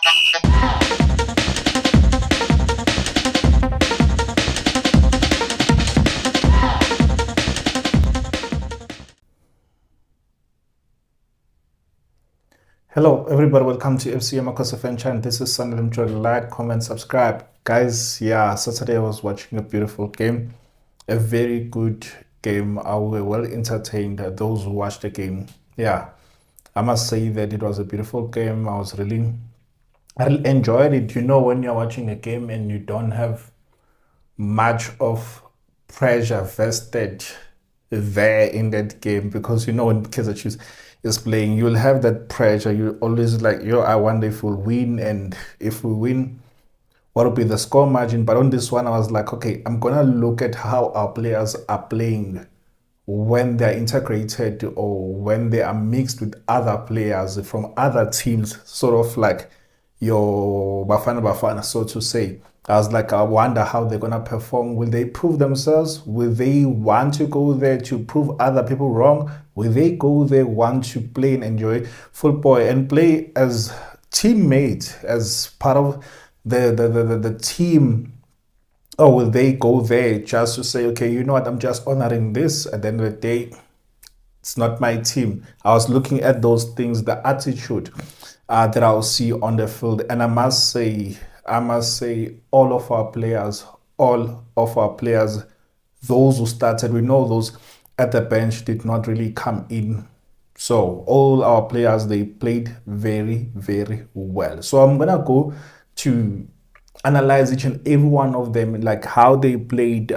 Hello, everybody. Welcome to FC Amakhosi fan channel. This is Sunday. Enjoy, like, comment, subscribe, guys. Yeah, Saturday I was watching a beautiful game, a very good game. I was well entertained. Those who watched the game, yeah, I must say that it was a beautiful game. I really enjoyed it. You know, when you're watching a game and you don't have much of pressure vested there in that game, because you know when Kaizer Chiefs is playing, you'll have that pressure. You always like, yo, I wonder if we'll win, and if we win, what will be the score margin? But on this one, I was like, okay, I'm gonna look at how our players are playing when they're integrated or when they are mixed with other players from other teams, sort of like your Bafana Bafana, so to say. I was like, I wonder how they're gonna perform. Will they prove themselves? Will they want to go there to prove other people wrong? Will they go there want to play and enjoy football and play as teammates, as part of the team? Or will they go there just to say, okay, you know what, I'm just honoring this, at the end of the day, it's not my team. I was looking at those things, the attitude that I'll see on the field, and I must say, all of our players, those who started, we know those at the bench did not really come in. So all our players, they played very, very well. So I'm gonna go to analyze each and every one of them, like how they played.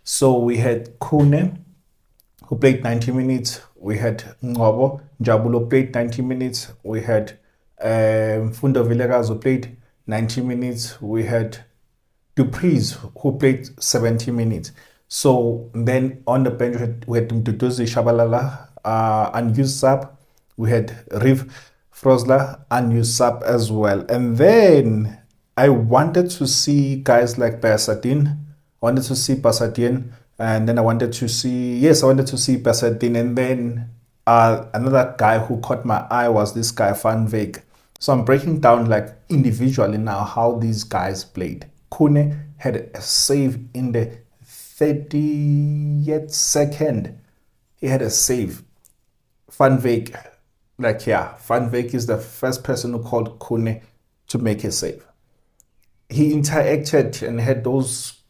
So we had Kune, who played 90 minutes. We had Ngobo Jabulo played 90 minutes. We had Fundo Villegas, who played 90 minutes. We had Dupreez, who played 70 minutes. So then on the bench, we had Mduduzi Shabalala, unused sub. We had Riv Frosler, unused sub as well. And then I wanted to see guys like Pasadine. I wanted to see Pasadine. And then I wanted to see Pasadine. And then another guy who caught my eye was this guy, Van Veek. So I'm breaking down like individually now how these guys played. Kune had a save in the 30th second. He had a save. Van Veek, Van Veek is the first person who called Kune to make a save. He interacted and had those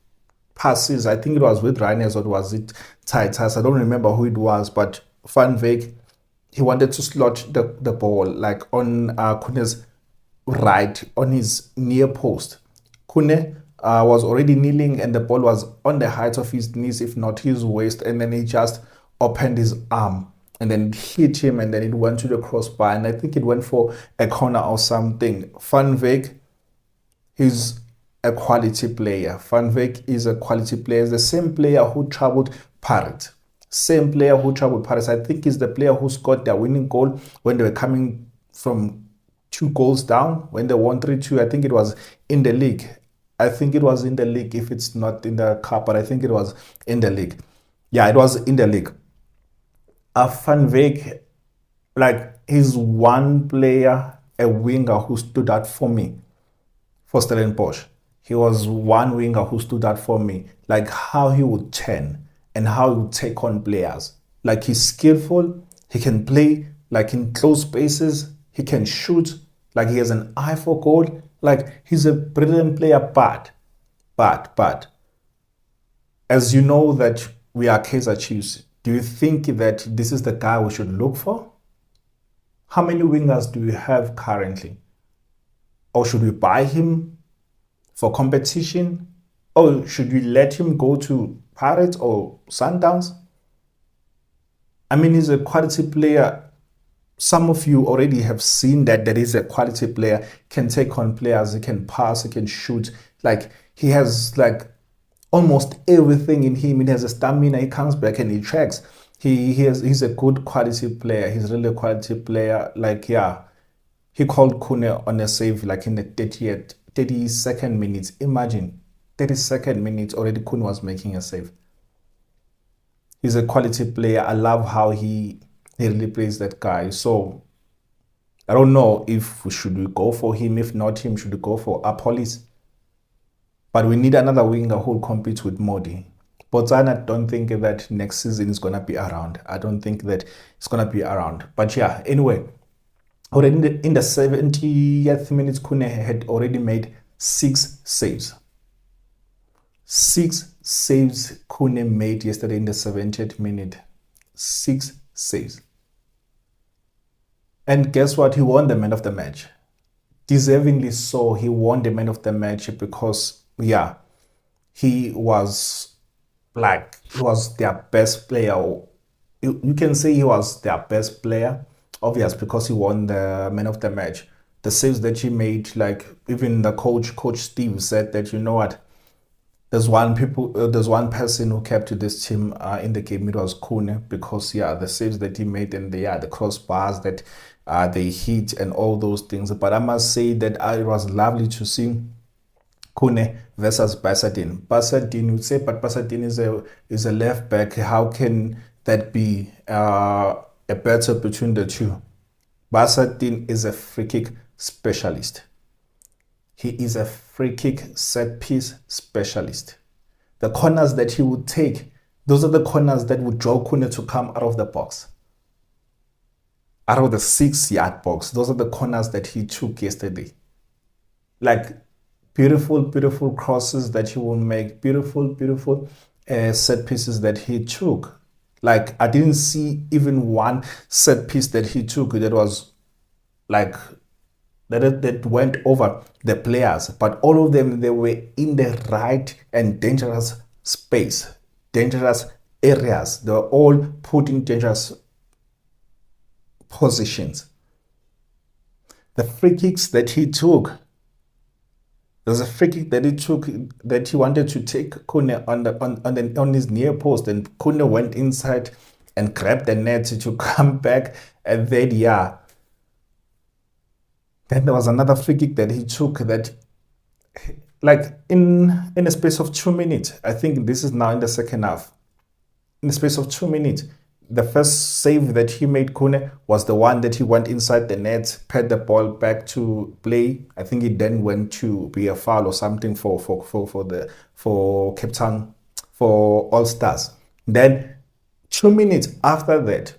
passes. I think it was with Reiners or was it Titus? I don't remember who it was, but Van Veek, he wanted to slot the ball like on Kune's right, on his near post. Kune was already kneeling and the ball was on the height of his knees, if not his waist, and then he just opened his arm and then hit him, and then it went to the crossbar, and I think it went for a corner or something. Van Veek, he's a quality player. Van Veek is a quality player. He's the same player who troubled Pirates. I think he's the player who scored their winning goal when they were coming from 2 goals down, when they won 3-2. I think it was in the league. If it's not in the cup, but I think it was in the league. Yeah, it was in the league. Van Veek, like, he's one player, a winger who stood out for me for Stellenbosch. He was one winger who stood out for me, like how he would turn and how he would take on players. Like, he's skillful, he can play like in close spaces, he can shoot, like he has an eye for goal, like he's a brilliant player, but as you know that we are Kaizer Chiefs, do you think that this is the guy we should look for? How many wingers do we have currently? Or should we buy him for competition? Or should we let him go to Pirates or Sundowns? I mean, he's a quality player. Some of you already have seen that there is a quality player, can take on players, he can pass, he can shoot. Like, he has like almost everything in him. He has a stamina, he comes back and he tracks. He's a good quality player. He's really a quality player. Like, yeah, he called Kune on a save like in the 32nd minute. Imagine, 32nd minute already Kune was making a save. He's a quality player. I love how he really plays that guy. So I don't know if should we go for him. If not him, should we go for Apolis? But we need another winger who will compete with Modi. Botswana, don't think that next season is going to be around. I don't think that it's going to be around. But yeah, anyway, already in the 70th minute, Kune had already made 6 saves. 6 saves Kune made yesterday in the 70th minute. 6 saves. And guess what? He won the man of the match. Deservingly so, he won the man of the match because, yeah, he was their best player. You can say he was their best player, obvious, because he won the man of the match. The saves that he made, like even the coach Steve said that, you know what, there's one person who kept this team in the game. It was Kune, because yeah, the saves that he made and the crossbars that they hit and all those things. But I must say that it was lovely to see Kune versus Basadin. Basadin, you'd say, but Basadin is a left back. How can that be a battle between the two? Basadin is a free kick specialist. He is a free kick set piece specialist. The corners that he would take, those are the corners that would draw Kune to come out of the box. Out of the 6-yard box. Those are the corners that he took yesterday. Like beautiful, beautiful crosses that he will make. Beautiful, beautiful set pieces that he took. Like I didn't see even one set piece that he took that was like that went over the players, but all of them, they were in the right and dangerous space, dangerous areas. They were all put in dangerous positions. The free kicks that he took, there's a free kick that he took that he wanted to take Kune on his near post, and Kune went inside and grabbed the net to come back, and then yeah. Then there was another free kick that he took that, like in a space of 2 minutes, I think this is now in the second half. In the space of 2 minutes, the first save that he made, Kune, was the one that he went inside the net, paired the ball back to play. I think it then went to be a foul or something for Cape Town, for All Stars. Then 2 minutes after that,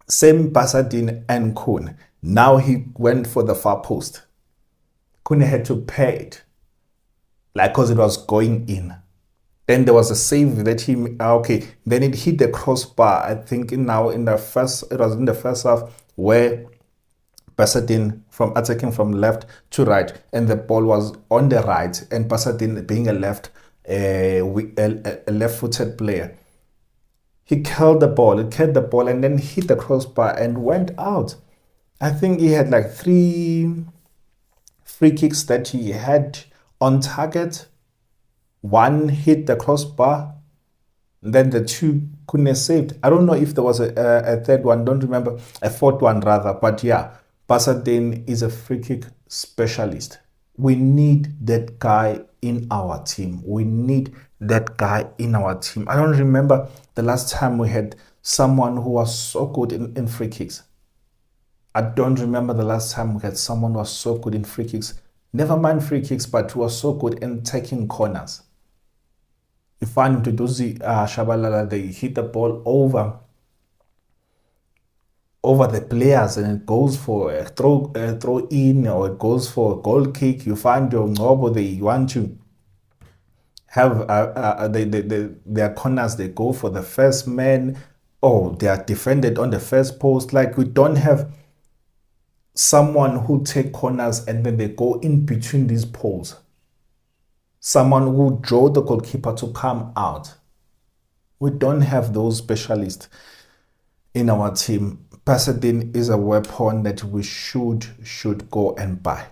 same Basadin and Kune. Now he went for the far post. Kune had to pay it, like, because it was going in. Then there was a save that he then it hit the crossbar. I think it was in the first half, where Basadin from attacking from left to right, and the ball was on the right, and Basadin being a left-footed player, he curled the ball, and then hit the crossbar and went out. I think he had like 3 free kicks that he had on target. 1 hit the crossbar, then the 2 Kune saved. I don't know if there was a third one, don't remember, a fourth one rather. But yeah, Basadin is a free kick specialist. We need that guy in our team. We need that guy in our team. I don't remember the last time we had someone who was so good in free kicks. I don't remember the last time we had someone who was so good in free kicks. Never mind free kicks, but who was so good in taking corners. You find Mduduzi Shabalala, they hit the ball over the players, and it goes for a throw in, or it goes for a goal kick. You find your Ngobo, they want to have their corners, they go for the first man, or they are defended on the first post. Like, we don't have someone who take corners and then they go in between these poles. Someone who draw the goalkeeper to come out. We don't have those specialists in our team. Basadin is a weapon that we should go and buy.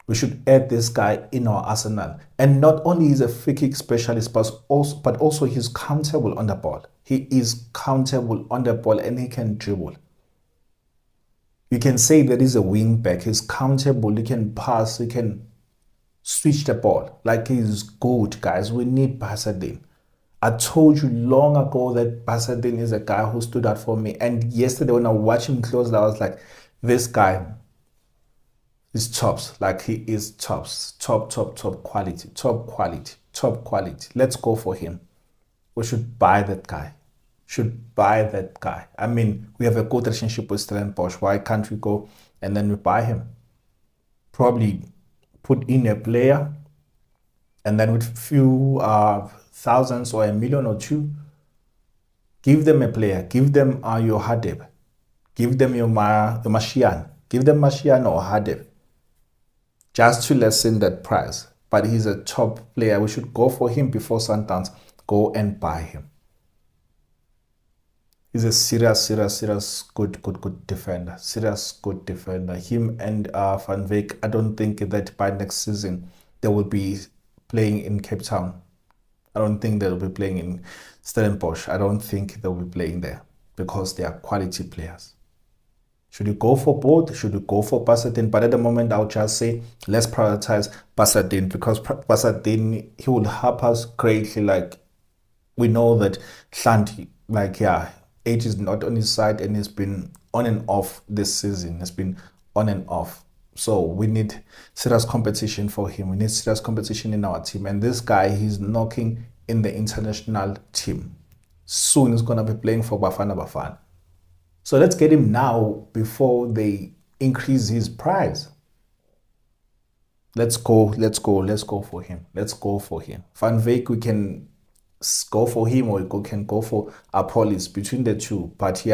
We should add this guy in our arsenal. And not only is a free kick specialist, but also he's countable on the ball. He is countable on the ball, and he can dribble. You can say that he's a wing back. He's countable. He can pass. He can switch the ball. Like, he's good, guys. We need Basadin. I told you long ago that Basadin is a guy who stood out for me. And yesterday when I watched him close, I was like, This guy is tops. Like he is tops. Top quality. Top quality. Top quality. Let's go for him. We should buy that guy. Should buy that guy. I mean, we have a good relationship with Stellenbosch. Why can't we go and then we buy him? Probably put in a player and then with few thousands or a million or two, give them a player. Give them your Hadeb. Give them your Mashian. Give them Mashian or Hadeb. Just to lessen that price. But he's a top player. We should go for him before Sundowns. Go and buy him. He's a serious, good defender. Serious, good defender. Him and Van Wyk, I don't think that by next season they will be playing in Cape Town. I don't think they'll be playing in Stellenbosch. I don't think they'll be playing there because they are quality players. Should you go for both? Should you go for Pasadena? But at the moment, I'll just say let's prioritize Pasadena because Pasadena, he will help us greatly. Like we know that Shanti, like age is not on his side and he's been on and off this season. It's been on and off. So we need serious competition for him. We need serious competition in our team. And this guy, he's knocking in the international team. Soon he's going to be playing for Bafana. So let's get him now before they increase his price. Let's go for him. Let's go for him. Van Wyk, we can go for him or we can go for Apollos between the two. But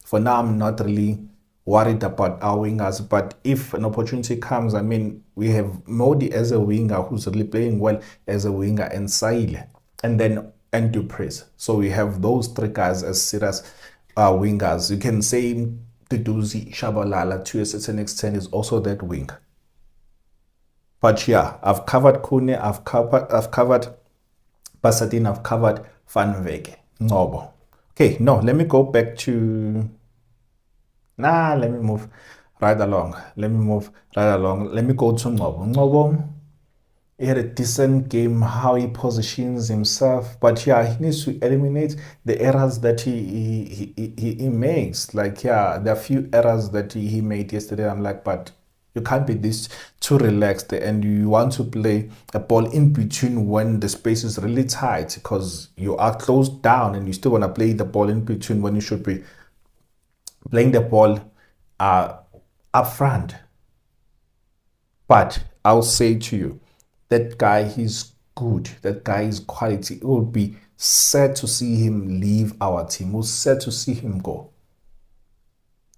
for now, I'm not really worried about our wingers. But if an opportunity comes, I mean, we have Modi as a winger who's really playing well as a winger and Saile and Duprez. So we have those three guys as serious wingers. You can say Duduzi Shabalala to a certain extent is also that wing. But I've covered Kune, I've covered Pasadena, I've covered Van Wyk, Ngobo. Okay, no, let me go back to. Let me move right along. Let me go to Ngobo. Ngobo, he had a decent game, how he positions himself, but he needs to eliminate the errors that he makes. Like there are a few errors that he made yesterday. I'm like, but you can't be this too relaxed and you want to play a ball in between when the space is really tight because you are closed down and you still want to play the ball in between when you should be playing the ball up front. But I'll say to you, that guy, he's good. That guy is quality. It will be sad to see him leave our team. We're sad to see him go.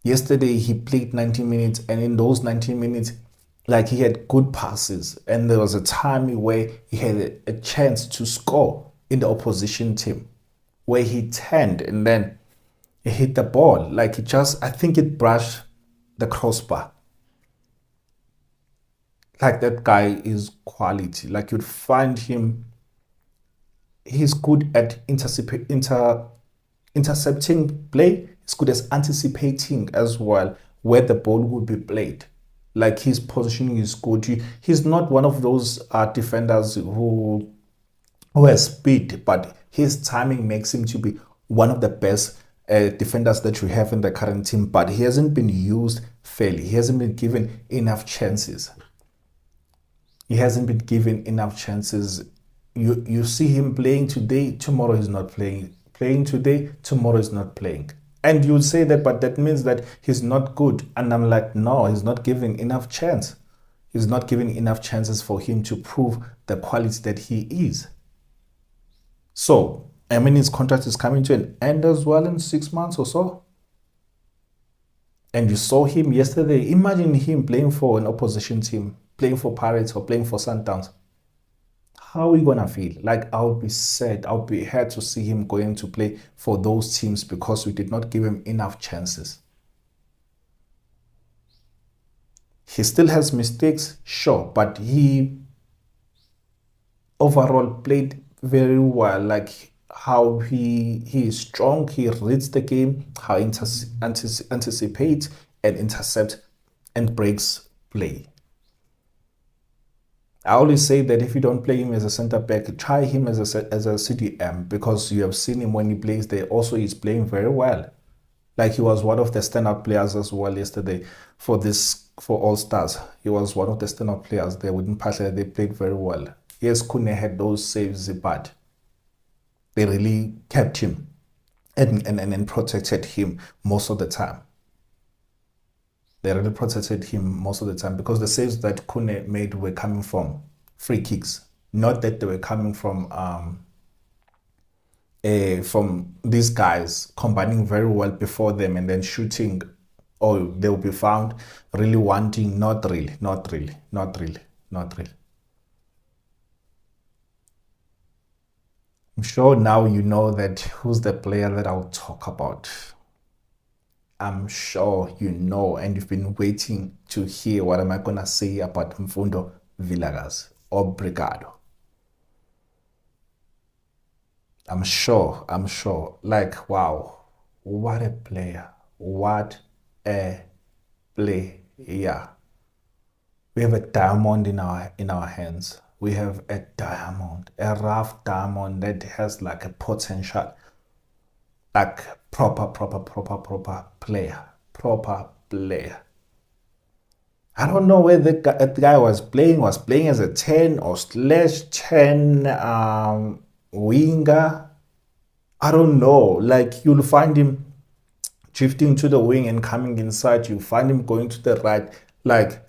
Yesterday, he played 90 minutes, and in those 90 minutes, like he had good passes. And there was a time where he had a chance to score in the opposition team, where he turned and then he hit the ball. Like I think it brushed the crossbar. Like that guy is quality. Like you'd find him, he's good at intercepting play. He's good as anticipating as well where the ball will be played. Like his positioning is good. He's not one of those defenders who has speed, but his timing makes him to be one of the best defenders that you have in the current team. But he hasn't been used fairly. He hasn't been given enough chances. You see him playing today, tomorrow he's not playing. Playing today, tomorrow he's not playing. And you would say that, but that means that he's not good. And I'm like, no, he's not giving enough chance. He's not giving enough chances for him to prove the quality that he is. So, I mean, his contract is coming to an end as well in 6 months or so. And you saw him yesterday. Imagine him playing for an opposition team, playing for Pirates or playing for Sundowns. How are we going to feel? Like, I'll be sad. I'll be hurt to see him going to play for those teams because we did not give him enough chances. He still has mistakes, sure, but he overall played very well. Like how he is strong, he reads the game, how he anticipates and intercepts and breaks play. I always say that if you don't play him as a center back, try him as a CDM because you have seen him when he plays there. Also, he's playing very well. Like he was one of the standout players as well yesterday for All Stars. He was one of the standout players there with Mpahla. They played very well. Yes, Kune had those saves, but they really kept him and protected him most of the time. They really protected him most of the time because the saves that Kune made were coming from free kicks, not that they were coming from these guys combining very well before them and then shooting, or they'll be found really wanting. Not really, not really, not really, not really. I'm sure now you know that who's the player that I'll talk about. I'm sure you know, and you've been waiting to hear what am I gonna say about Mfundo Villagas. Obrigado. I'm sure. Like, wow, what a player. What a player. We have a diamond in our hands. We have a diamond, a rough diamond that has like a potential, like proper player. Proper player. I don't know where the guy was playing as a 10 or slash 10 winger. I don't know. Like you'll find him drifting to the wing and coming inside. You find him going to the right. Like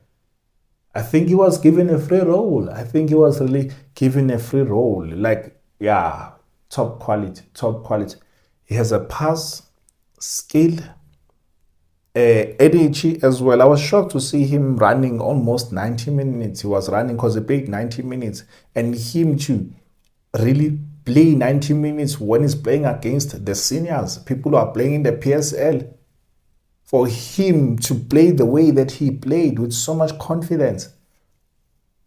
I think he was given a free role. I think he was really given a free role. Like, yeah, top quality, top quality. He has a pass skill, energy as well. I was shocked to see him running almost 90 minutes. He was running because he played 90 minutes. And him to really play 90 minutes when he's playing against the seniors, people who are playing in the PSL. For him to play the way that he played with so much confidence.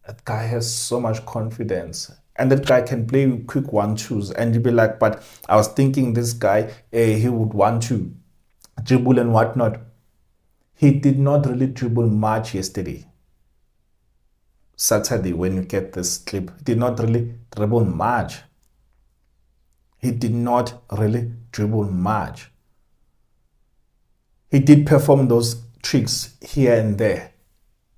That guy has so much confidence. And that guy can play quick 1-2s. And you'd be like, but I was thinking this guy, he would want to dribble and whatnot. He did not really dribble much yesterday. Saturday, when you get this clip, he did not really dribble much. He did not really dribble much. He did perform those tricks here and there,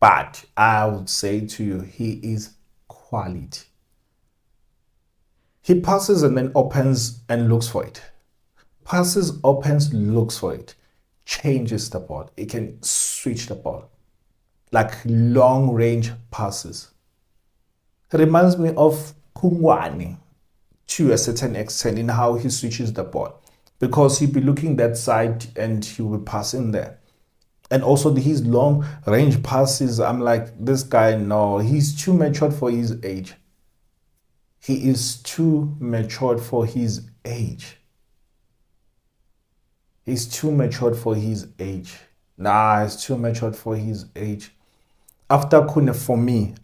but I would say to you, he is quality. He passes and then opens and looks for it. Passes, opens, looks for it. Changes the ball. He can switch the ball. Like long range passes. It reminds me of Kungwane to a certain extent in how he switches the ball. Because he'll be looking that side and he will pass in there. And also his long range passes, I'm like, this guy, no, he's too matured for his age. He is too matured for his age. He's too matured for his age. Nah, he's too matured for his age. After Kune, for me,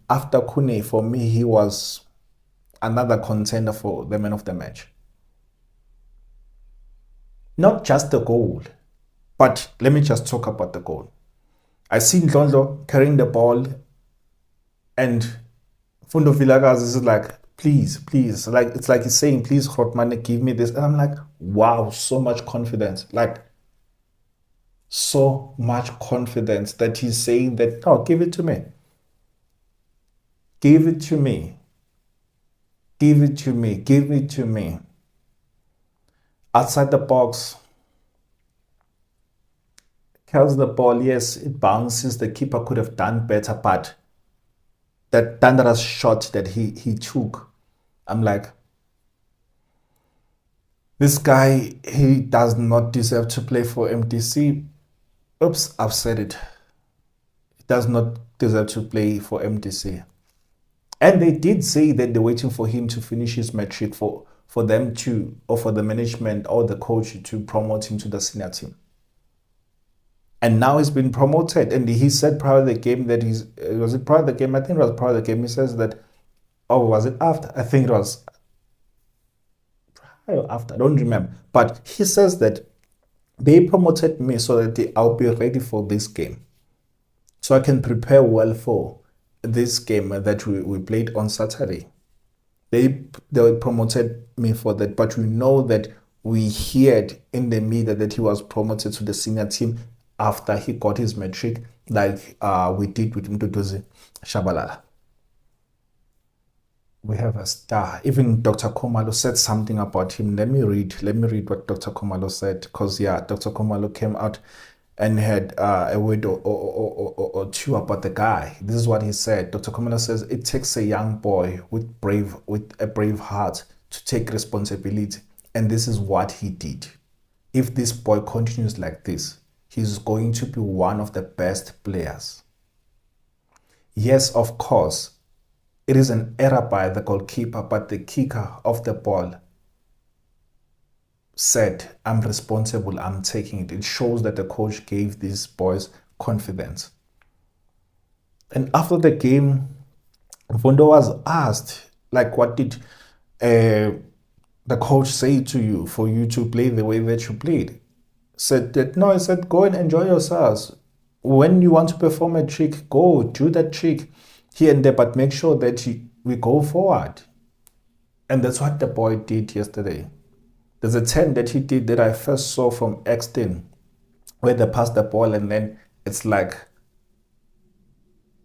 he was another contender for the man of the match. Not just the goal, but let me just talk about the goal. I see Ndlondlo carrying the ball and Fundo Villagas is like, please, like it's like he's saying, please, Hotman, give me this. And I'm like, wow, so much confidence. Like, so much confidence that he's saying that, no, give it to me. Give it to me. Give it to me. Give it to me. Outside the box, curls the ball. Yes, it bounces. The keeper could have done better, but that thunderous shot that he took, I'm like, this guy, he does not deserve to play for MDC. Oops, I've said it. He does not deserve to play for MDC. And they did say that they're waiting for him to finish his metric for them to, or for the management or the coach to promote him to the senior team. And now he's been promoted. And he said prior to the game that was it prior to the game? I think it was prior to the game. He says that, oh, was it after? I think it was prior or after. I don't remember. But he says that they promoted me so that I'll be ready for this game. So I can prepare well for this game that we played on Saturday. They promoted me for that, but we know that we heard in the media that he was promoted to the senior team after he got his matric, like we did with Mduduzi Shabalala. We have a star. Even Dr. Khumalo said something about him. Let me read what Dr. Khumalo said, because yeah, Dr. Khumalo came out and had a word or two about the guy. This is what he said. Dr. Khumalo says it takes a young boy with a brave heart to take responsibility, and this is what he did. If this boy continues like this, he's going to be one of the best players. Yes, of course, it is an error by the goalkeeper, but the kicker of the ball said, I'm responsible, I'm taking it. It shows that the coach gave these boys confidence. And after the game, Vondo was asked, like, what did the coach say to you for you to play the way that you played? Said that, no, I said, go and enjoy yourselves. When you want to perform a trick, go do that trick here and there, but make sure that we go forward. And that's what the boy did yesterday. There's a 10 that he did that I first saw from Exton, where they passed the ball and then it's like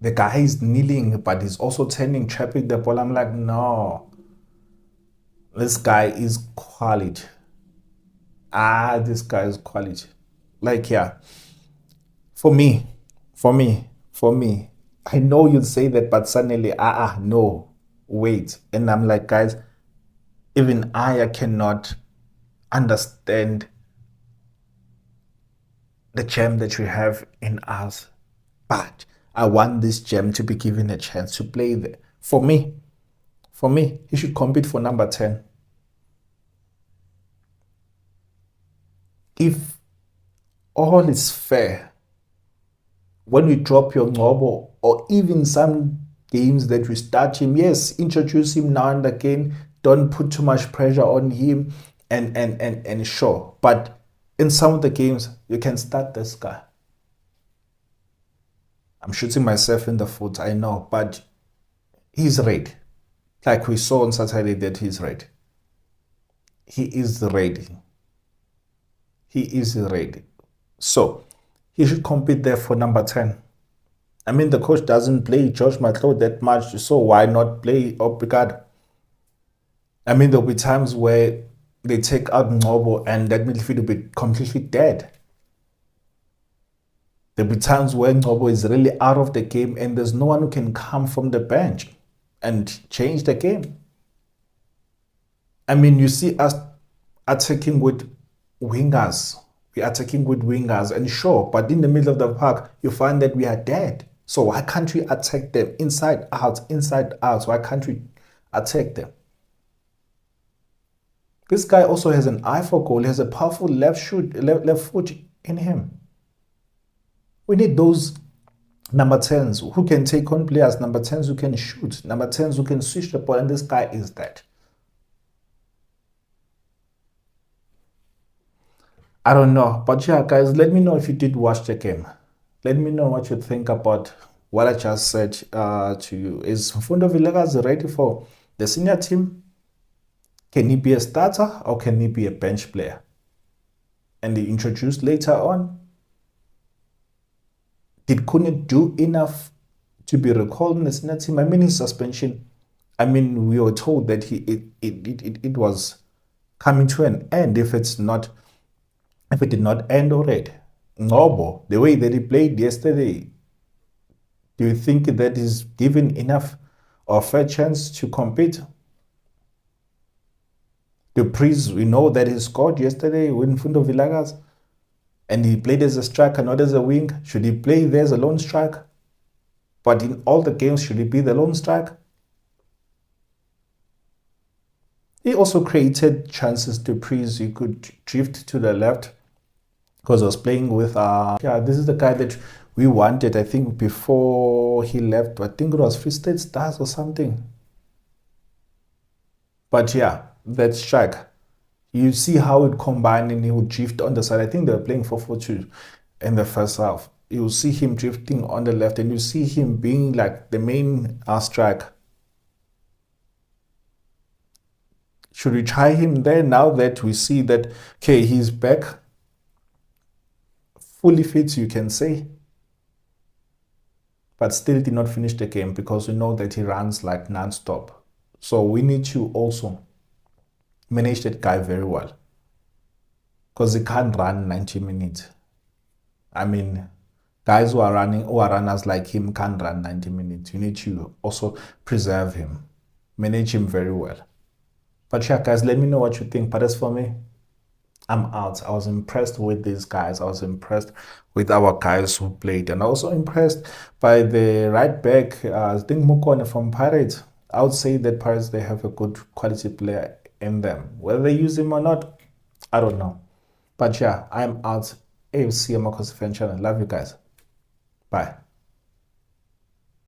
the guy is kneeling, but he's also turning, trapping the ball. I'm like, no, this guy is quality. This guy is quality. Like, yeah, for me, I know you'd say that, but suddenly, no, wait. And I'm like, guys, even I cannot understand the gem that we have in us. But I want this gem to be given a chance to play there. For me, he should compete for number 10. If all is fair, when we drop your Ngobo, or even some games that we start him, yes, introduce him now and again, don't put too much pressure on him, and sure. But in some of the games, you can start this guy. I'm shooting myself in the foot, I know, but he's ready. Like we saw on Saturday that he's ready. He is ready. He is ready. So he should compete there for number 10. I mean, the coach doesn't play Josh Matlo that much, so why not play Obrigado? I mean, there'll be times where they take out Ngobo and that midfield will be completely dead. There'll be times where Ngobo is really out of the game and there's no one who can come from the bench and change the game. I mean, you see us attacking with wingers. We're attacking with wingers, and sure, but in the middle of the park, you find that we are dead. So why can't we attack them inside out, inside out? Why can't we attack them? This guy also has an eye for goal. He has a powerful left foot in him. We need those number 10s who can take on players, number 10s who can shoot, number 10s who can switch the ball, and this guy is that. I don't know, but yeah, guys, let me know if you did watch the game. Let me know what you think about what I just said to you. Is Mfundo Villegas ready for the senior team? Can he be a starter or can he be a bench player and be introduced later on? Did Kune do enough to be recalled in the senior team? I mean, his suspension, I mean, we were told that it was coming to an end if it did not end already. Ngobo, the way that he played yesterday, do you think that is given enough or fair chance to compete? The Priest, we know that he scored yesterday with Mfundo Villegas, and he played as a striker, not as a wing. Should he play there as a lone striker? But in all the games, should he be the lone striker? He also created chances to Priest. He could drift to the left because he was playing with this is the guy that we wanted, I think, before he left. I think it was Free State Stars or something. But yeah, that strike, you see how it combined and he would drift on the side. I think they were playing 4-4-2 in the first half. You see him drifting on the left and you see him being like the main striker. Should we try him there now that we see that, okay, he's back, fully fit, you can say, but still did not finish the game because we know that he runs like non-stop. So we need to also manage that guy very well because he can't run 90 minutes. I mean, guys who are runners like him can't run 90 minutes. You need to also preserve him, manage him very well. But yeah, guys, let me know what you think. But as for me, I'm out. I was impressed with these guys. I was impressed with our guys who played, and also impressed by the right back. I think Mukone from Pirates. I would say that Pirates, they have a good quality player in them. Whether they use him or not, I don't know. But yeah, I'm out. AFC Amakhosi fan channel. Love you guys. Bye.